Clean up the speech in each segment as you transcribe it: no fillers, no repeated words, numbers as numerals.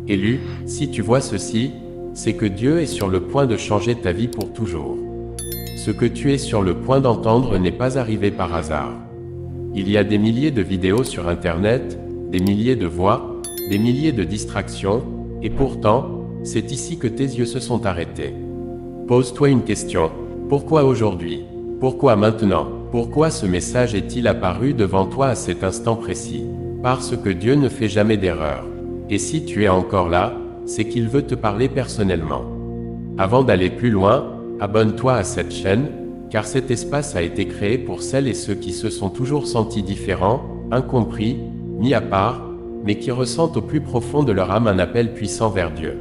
Élu, si tu vois ceci, c'est que Dieu est sur le point de changer ta vie pour toujours. Ce que tu es sur le point d'entendre n'est pas arrivé par hasard. Il y a des milliers de vidéos sur Internet, des milliers de voix, des milliers de distractions, et pourtant, c'est ici que tes yeux se sont arrêtés. Pose-toi une question. Pourquoi aujourd'hui? Pourquoi maintenant? Pourquoi ce message est-il apparu devant toi à cet instant précis? Parce que Dieu ne fait jamais d'erreur. Et si tu es encore là, c'est qu'il veut te parler personnellement. Avant d'aller plus loin, abonne-toi à cette chaîne, car cet espace a été créé pour celles et ceux qui se sont toujours sentis différents, incompris, mis à part, mais qui ressentent au plus profond de leur âme un appel puissant vers Dieu.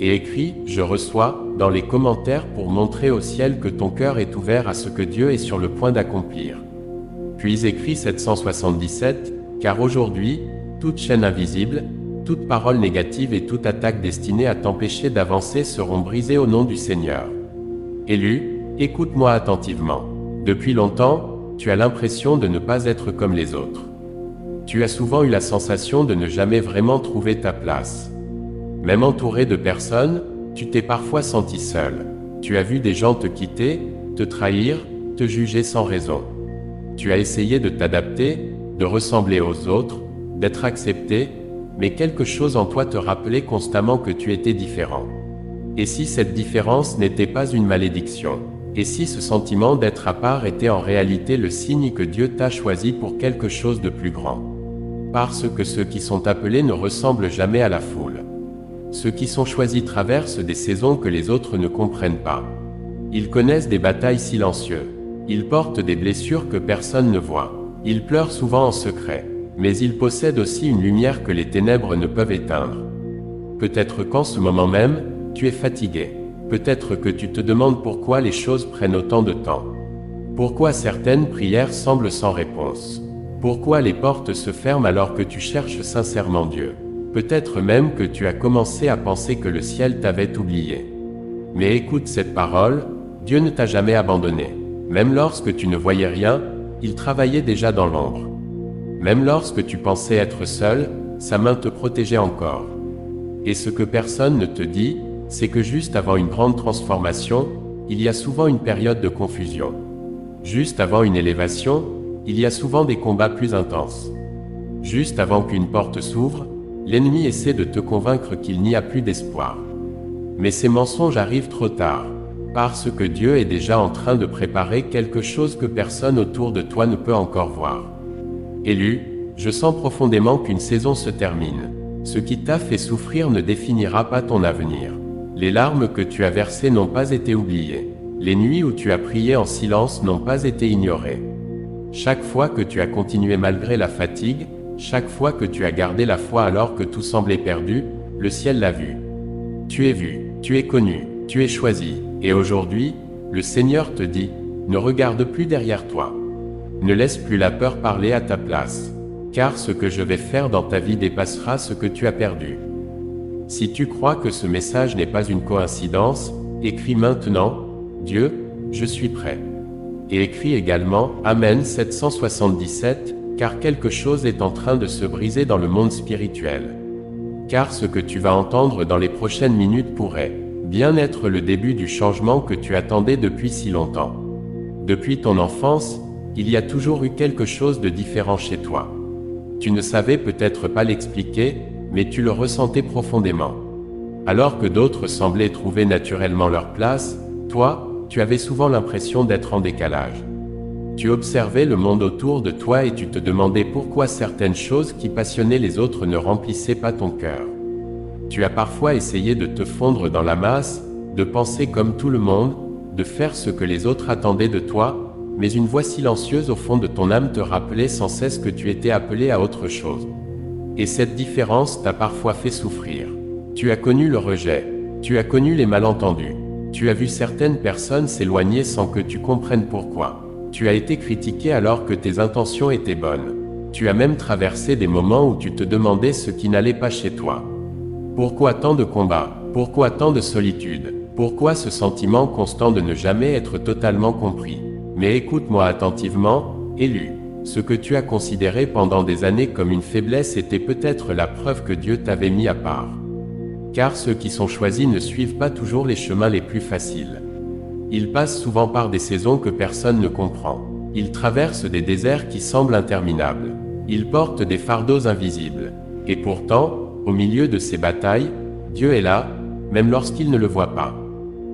Et écris « Je reçois » dans les commentaires pour montrer au ciel que ton cœur est ouvert à ce que Dieu est sur le point d'accomplir. Puis écris 777, car aujourd'hui, toute chaîne invisible, toute parole négative et toute attaque destinée à t'empêcher d'avancer seront brisées au nom du Seigneur. Élu, écoute-moi attentivement. Depuis longtemps, tu as l'impression de ne pas être comme les autres. Tu as souvent eu la sensation de ne jamais vraiment trouver ta place. Même entouré de personnes, tu t'es parfois senti seul. Tu as vu des gens te quitter, te trahir, te juger sans raison. Tu as essayé de t'adapter, de ressembler aux autres, d'être accepté, mais quelque chose en toi te rappelait constamment que tu étais différent. Et si cette différence n'était pas une malédiction? Et si ce sentiment d'être à part était en réalité le signe que Dieu t'a choisi pour quelque chose de plus grand? Parce que ceux qui sont appelés ne ressemblent jamais à la foule. Ceux qui sont choisis traversent des saisons que les autres ne comprennent pas. Ils connaissent des batailles silencieuses. Ils portent des blessures que personne ne voit. Ils pleurent souvent en secret. Mais ils possèdent aussi une lumière que les ténèbres ne peuvent éteindre. Peut-être qu'en ce moment même, tu es fatigué. Peut-être que tu te demandes pourquoi les choses prennent autant de temps. Pourquoi certaines prières semblent sans réponse. Pourquoi les portes se ferment alors que tu cherches sincèrement Dieu. Peut-être même que tu as commencé à penser que le ciel t'avait oublié. Mais écoute cette parole, Dieu ne t'a jamais abandonné. Même lorsque tu ne voyais rien, il travaillait déjà dans l'ombre. Même lorsque tu pensais être seul, sa main te protégeait encore. Et ce que personne ne te dit, c'est que juste avant une grande transformation, il y a souvent une période de confusion. Juste avant une élévation, il y a souvent des combats plus intenses. Juste avant qu'une porte s'ouvre, l'ennemi essaie de te convaincre qu'il n'y a plus d'espoir. Mais ces mensonges arrivent trop tard, parce que Dieu est déjà en train de préparer quelque chose que personne autour de toi ne peut encore voir. Élu, je sens profondément qu'une saison se termine. Ce qui t'a fait souffrir ne définira pas ton avenir. Les larmes que tu as versées n'ont pas été oubliées. Les nuits où tu as prié en silence n'ont pas été ignorées. Chaque fois que tu as continué malgré la fatigue, chaque fois que tu as gardé la foi alors que tout semblait perdu, le ciel l'a vu. Tu es vu, tu es connu, tu es choisi, et aujourd'hui, le Seigneur te dit, ne regarde plus derrière toi. Ne laisse plus la peur parler à ta place, car ce que je vais faire dans ta vie dépassera ce que tu as perdu. Si tu crois que ce message n'est pas une coïncidence, écris maintenant, Dieu, je suis prêt. Et écris également, Amen 777, car quelque chose est en train de se briser dans le monde spirituel. Car ce que tu vas entendre dans les prochaines minutes pourrait bien être le début du changement que tu attendais depuis si longtemps. Depuis ton enfance, il y a toujours eu quelque chose de différent chez toi. Tu ne savais peut-être pas l'expliquer, mais tu le ressentais profondément. Alors que d'autres semblaient trouver naturellement leur place, toi, tu avais souvent l'impression d'être en décalage. Tu observais le monde autour de toi et tu te demandais pourquoi certaines choses qui passionnaient les autres ne remplissaient pas ton cœur. Tu as parfois essayé de te fondre dans la masse, de penser comme tout le monde, de faire ce que les autres attendaient de toi, mais une voix silencieuse au fond de ton âme te rappelait sans cesse que tu étais appelé à autre chose. Et cette différence t'a parfois fait souffrir. Tu as connu le rejet, tu as connu les malentendus, tu as vu certaines personnes s'éloigner sans que tu comprennes pourquoi. Tu as été critiqué alors que tes intentions étaient bonnes. Tu as même traversé des moments où tu te demandais ce qui n'allait pas chez toi. Pourquoi tant de combats? Pourquoi tant de solitude? Pourquoi ce sentiment constant de ne jamais être totalement compris? Mais écoute-moi attentivement, élu. Ce que tu as considéré pendant des années comme une faiblesse était peut-être la preuve que Dieu t'avait mis à part. car ceux qui sont choisis ne suivent pas toujours les chemins les plus faciles. Ils passent souvent par des saisons que personne ne comprend. Ils traversent des déserts qui semblent interminables. Ils portent des fardeaux invisibles. Et pourtant, au milieu de ces batailles, Dieu est là, même lorsqu'il ne le voit pas.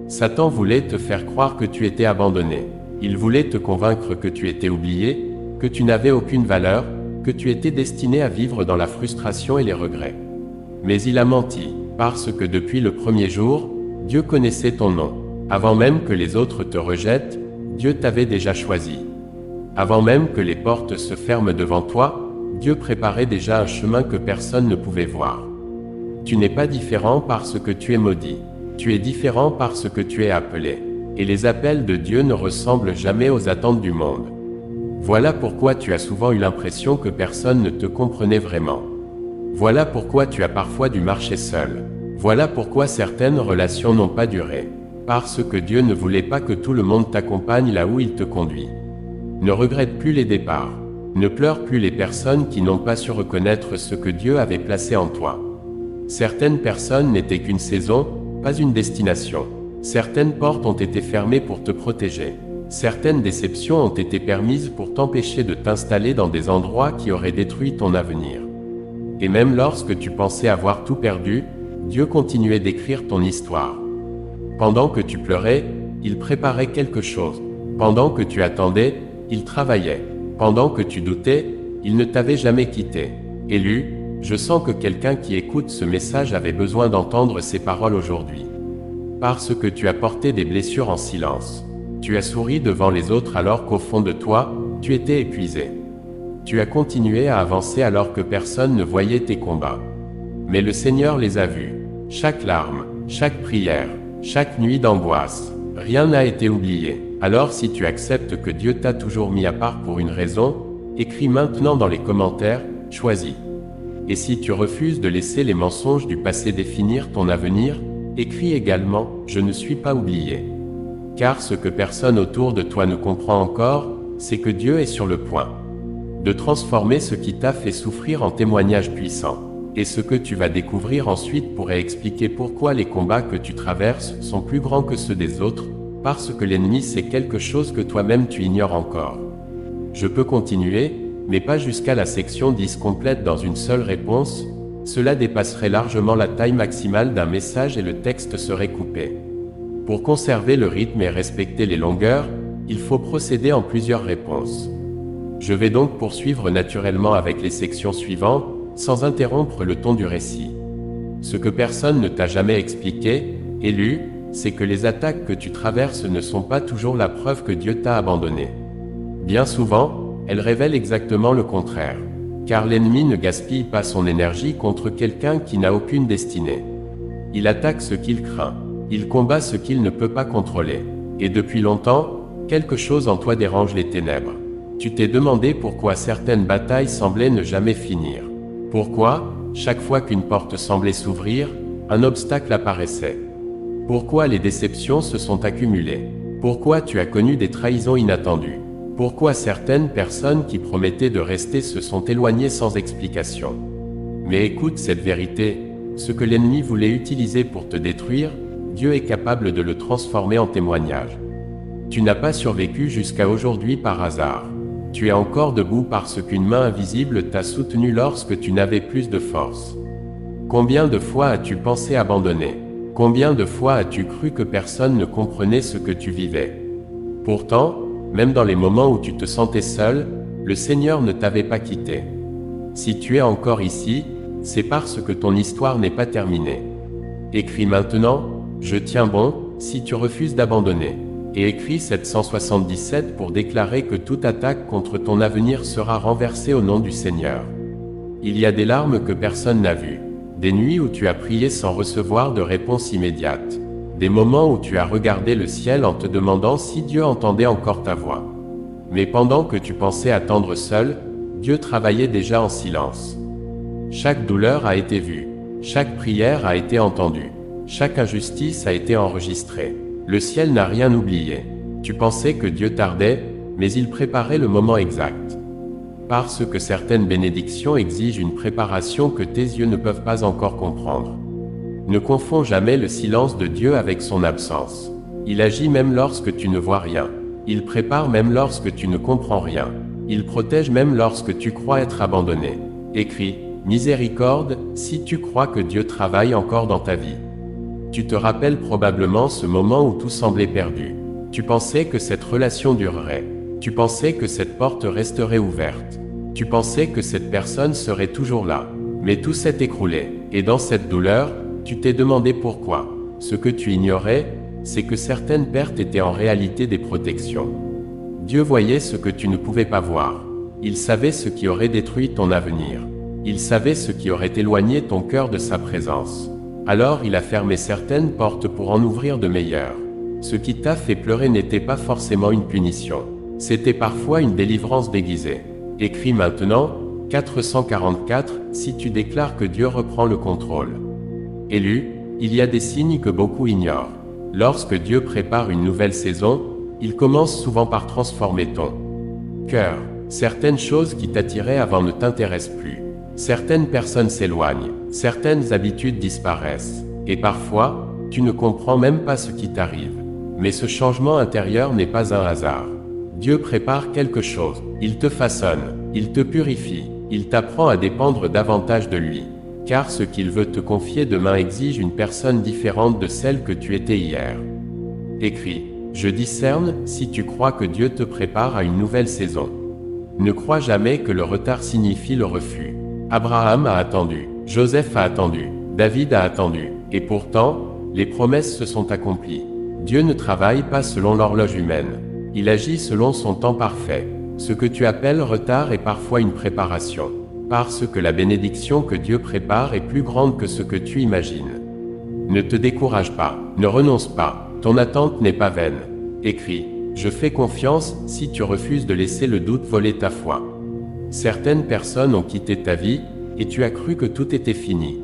Satan voulait te faire croire que tu étais abandonné. Il voulait te convaincre que tu étais oublié, que tu n'avais aucune valeur, que tu étais destiné à vivre dans la frustration et les regrets. Mais il a menti, parce que depuis le premier jour, Dieu connaissait ton nom. Avant même que les autres te rejettent, Dieu t'avait déjà choisi. Avant même que les portes se ferment devant toi, Dieu préparait déjà un chemin que personne ne pouvait voir. Tu n'es pas différent parce que tu es maudit. Tu es différent parce que tu es appelé. Et les appels de Dieu ne ressemblent jamais aux attentes du monde. Voilà pourquoi tu as souvent eu l'impression que personne ne te comprenait vraiment. Voilà pourquoi tu as parfois dû marcher seul. Voilà pourquoi certaines relations n'ont pas duré. Parce que Dieu ne voulait pas que tout le monde t'accompagne là où il te conduit. Ne regrette plus les départs. Ne pleure plus les personnes qui n'ont pas su reconnaître ce que Dieu avait placé en toi. Certaines personnes n'étaient qu'une saison, pas une destination. Certaines portes ont été fermées pour te protéger. Certaines déceptions ont été permises pour t'empêcher de t'installer dans des endroits qui auraient détruit ton avenir. Et même lorsque tu pensais avoir tout perdu, Dieu continuait d'écrire ton histoire. Pendant que tu pleurais, il préparait quelque chose. Pendant que tu attendais, il travaillait. Pendant que tu doutais, il ne t'avait jamais quitté. Élu, je sens que quelqu'un qui écoute ce message avait besoin d'entendre ces paroles aujourd'hui. Parce que tu as porté des blessures en silence. Tu as souri devant les autres alors qu'au fond de toi, tu étais épuisé. Tu as continué à avancer alors que personne ne voyait tes combats. Mais le Seigneur les a vus. Chaque larme, chaque prière, chaque nuit d'angoisse, rien n'a été oublié. Alors si tu acceptes que Dieu t'a toujours mis à part pour une raison, écris maintenant dans les commentaires, choisis. Et si tu refuses de laisser les mensonges du passé définir ton avenir, écris également, je ne suis pas oublié. Car ce que personne autour de toi ne comprend encore, c'est que Dieu est sur le point de transformer ce qui t'a fait souffrir en témoignage puissant. Et ce que tu vas découvrir ensuite pourrait expliquer pourquoi les combats que tu traverses sont plus grands que ceux des autres, parce que l'ennemi c'est quelque chose que toi-même tu ignores encore. Je peux continuer, mais pas jusqu'à la section 10 complète dans une seule réponse, cela dépasserait largement la taille maximale d'un message et le texte serait coupé. Pour conserver le rythme et respecter les longueurs, il faut procéder en plusieurs réponses. Je vais donc poursuivre naturellement avec les sections suivantes, sans interrompre le ton du récit. Ce que personne ne t'a jamais expliqué, élu, c'est que les attaques que tu traverses ne sont pas toujours la preuve que Dieu t'a abandonné. Bien souvent, elles révèlent exactement le contraire. Car l'ennemi ne gaspille pas son énergie contre quelqu'un qui n'a aucune destinée. Il attaque ce qu'il craint. Il combat ce qu'il ne peut pas contrôler. Et depuis longtemps, quelque chose en toi dérange les ténèbres. Tu t'es demandé pourquoi certaines batailles semblaient ne jamais finir. Pourquoi, chaque fois qu'une porte semblait s'ouvrir, un obstacle apparaissait. Pourquoi les déceptions se sont accumulées. Pourquoi tu as connu des trahisons inattendues. Pourquoi certaines personnes qui promettaient de rester se sont éloignées sans explication. Mais écoute cette vérité, ce que l'ennemi voulait utiliser pour te détruire, Dieu est capable de le transformer en témoignage. Tu n'as pas survécu jusqu'à aujourd'hui par hasard. Tu es encore debout parce qu'une main invisible t'a soutenu lorsque tu n'avais plus de force. Combien de fois as-tu pensé abandonner? Combien de fois as-tu cru que personne ne comprenait ce que tu vivais? Pourtant, même dans les moments où tu te sentais seul, le Seigneur ne t'avait pas quitté. Si tu es encore ici, c'est parce que ton histoire n'est pas terminée. Écris maintenant, je tiens bon, si tu refuses d'abandonner. Et écris 777 pour déclarer que toute attaque contre ton avenir sera renversée au nom du Seigneur. Il y a des larmes que personne n'a vues. Des nuits où tu as prié sans recevoir de réponse immédiate. Des moments où tu as regardé le ciel en te demandant si Dieu entendait encore ta voix. Mais pendant que tu pensais attendre seul, Dieu travaillait déjà en silence. Chaque douleur a été vue. Chaque prière a été entendue. Chaque injustice a été enregistrée. Le ciel n'a rien oublié. Tu pensais que Dieu tardait, mais il préparait le moment exact. Parce que certaines bénédictions exigent une préparation que tes yeux ne peuvent pas encore comprendre. Ne confonds jamais le silence de Dieu avec son absence. Il agit même lorsque tu ne vois rien. Il prépare même lorsque tu ne comprends rien. Il protège même lorsque tu crois être abandonné. Écrit, miséricorde, si tu crois que Dieu travaille encore dans ta vie. Tu te rappelles probablement ce moment où tout semblait perdu. Tu pensais que cette relation durerait. Tu pensais que cette porte resterait ouverte. Tu pensais que cette personne serait toujours là. Mais tout s'est écroulé. Et dans cette douleur, tu t'es demandé pourquoi. Ce que tu ignorais, c'est que certaines pertes étaient en réalité des protections. Dieu voyait ce que tu ne pouvais pas voir. Il savait ce qui aurait détruit ton avenir. Il savait ce qui aurait éloigné ton cœur de sa présence. Alors il a fermé certaines portes pour en ouvrir de meilleures. Ce qui t'a fait pleurer n'était pas forcément une punition. C'était parfois une délivrance déguisée. Écris maintenant, 444, si tu déclares que Dieu reprend le contrôle. Élu, il y a des signes que beaucoup ignorent. Lorsque Dieu prépare une nouvelle saison, il commence souvent par transformer ton cœur. Certaines choses qui t'attiraient avant ne t'intéressent plus. Certaines personnes s'éloignent, certaines habitudes disparaissent. Et parfois, tu ne comprends même pas ce qui t'arrive. Mais ce changement intérieur n'est pas un hasard. Dieu prépare quelque chose, il te façonne, il te purifie, il t'apprend à dépendre davantage de lui. Car ce qu'il veut te confier demain exige une personne différente de celle que tu étais hier. Écris, je discerne, si tu crois que Dieu te prépare à une nouvelle saison. Ne crois jamais que le retard signifie le refus. Abraham a attendu, Joseph a attendu, David a attendu, et pourtant, les promesses se sont accomplies. Dieu ne travaille pas selon l'horloge humaine. Il agit selon son temps parfait. Ce que tu appelles retard est parfois une préparation. Parce que la bénédiction que Dieu prépare est plus grande que ce que tu imagines. Ne te décourage pas, ne renonce pas, ton attente n'est pas vaine. Écris, je fais confiance, si tu refuses de laisser le doute voler ta foi. Certaines personnes ont quitté ta vie, et tu as cru que tout était fini.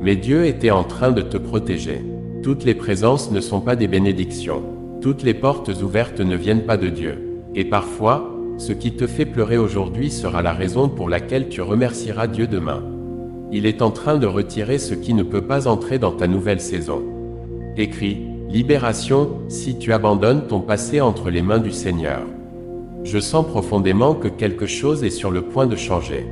Mais Dieu était en train de te protéger. Toutes les présences ne sont pas des bénédictions. Toutes les portes ouvertes ne viennent pas de Dieu. Et parfois, ce qui te fait pleurer aujourd'hui sera la raison pour laquelle tu remercieras Dieu demain. Il est en train de retirer ce qui ne peut pas entrer dans ta nouvelle saison. Écris, libération, si tu abandonnes ton passé entre les mains du Seigneur. Je sens profondément que quelque chose est sur le point de changer.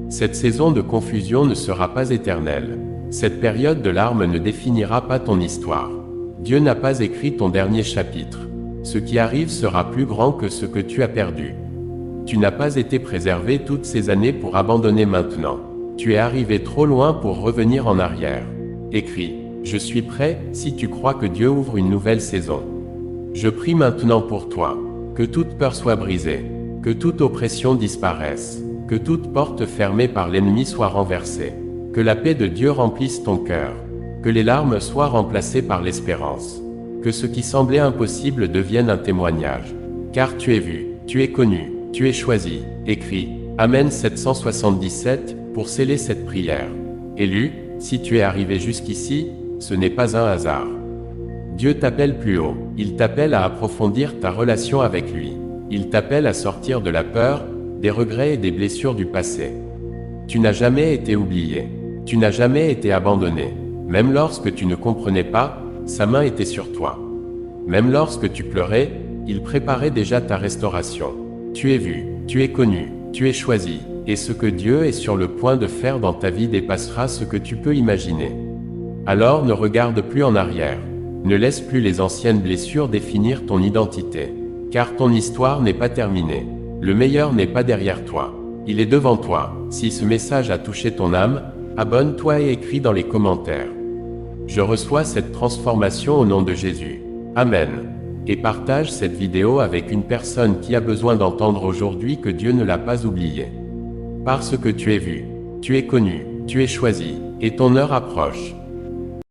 Cette saison de confusion ne sera pas éternelle. Cette période de larmes ne définira pas ton histoire. Dieu n'a pas écrit ton dernier chapitre. Ce qui arrive sera plus grand que ce que tu as perdu. Tu n'as pas été préservé toutes ces années pour abandonner maintenant. Tu es arrivé trop loin pour revenir en arrière. Écris, je suis prêt, si tu crois que Dieu ouvre une nouvelle saison. Je prie maintenant pour toi, que toute peur soit brisée, que toute oppression disparaisse, que toute porte fermée par l'ennemi soit renversée, que la paix de Dieu remplisse ton cœur, que les larmes soient remplacées par l'espérance. Que ce qui semblait impossible devienne un témoignage. Car tu es vu, tu es connu, tu es choisi. Écris, Amen 777, pour sceller cette prière. Élu, si tu es arrivé jusqu'ici, ce n'est pas un hasard. Dieu t'appelle plus haut, il t'appelle à approfondir ta relation avec lui. Il t'appelle à sortir de la peur, des regrets et des blessures du passé. Tu n'as jamais été oublié. Tu n'as jamais été abandonné. Même lorsque tu ne comprenais pas, sa main était sur toi. Même lorsque tu pleurais, il préparait déjà ta restauration. Tu es vu, tu es connu, tu es choisi, et ce que Dieu est sur le point de faire dans ta vie dépassera ce que tu peux imaginer. Alors ne regarde plus en arrière. Ne laisse plus les anciennes blessures définir ton identité. Car ton histoire n'est pas terminée. Le meilleur n'est pas derrière toi. Il est devant toi. Si ce message a touché ton âme, abonne-toi et écris dans les commentaires. Je reçois cette transformation au nom de Jésus. Amen. Et partage cette vidéo avec une personne qui a besoin d'entendre aujourd'hui que Dieu ne l'a pas oublié. Parce que tu es vu, tu es connu, tu es choisi, et ton heure approche.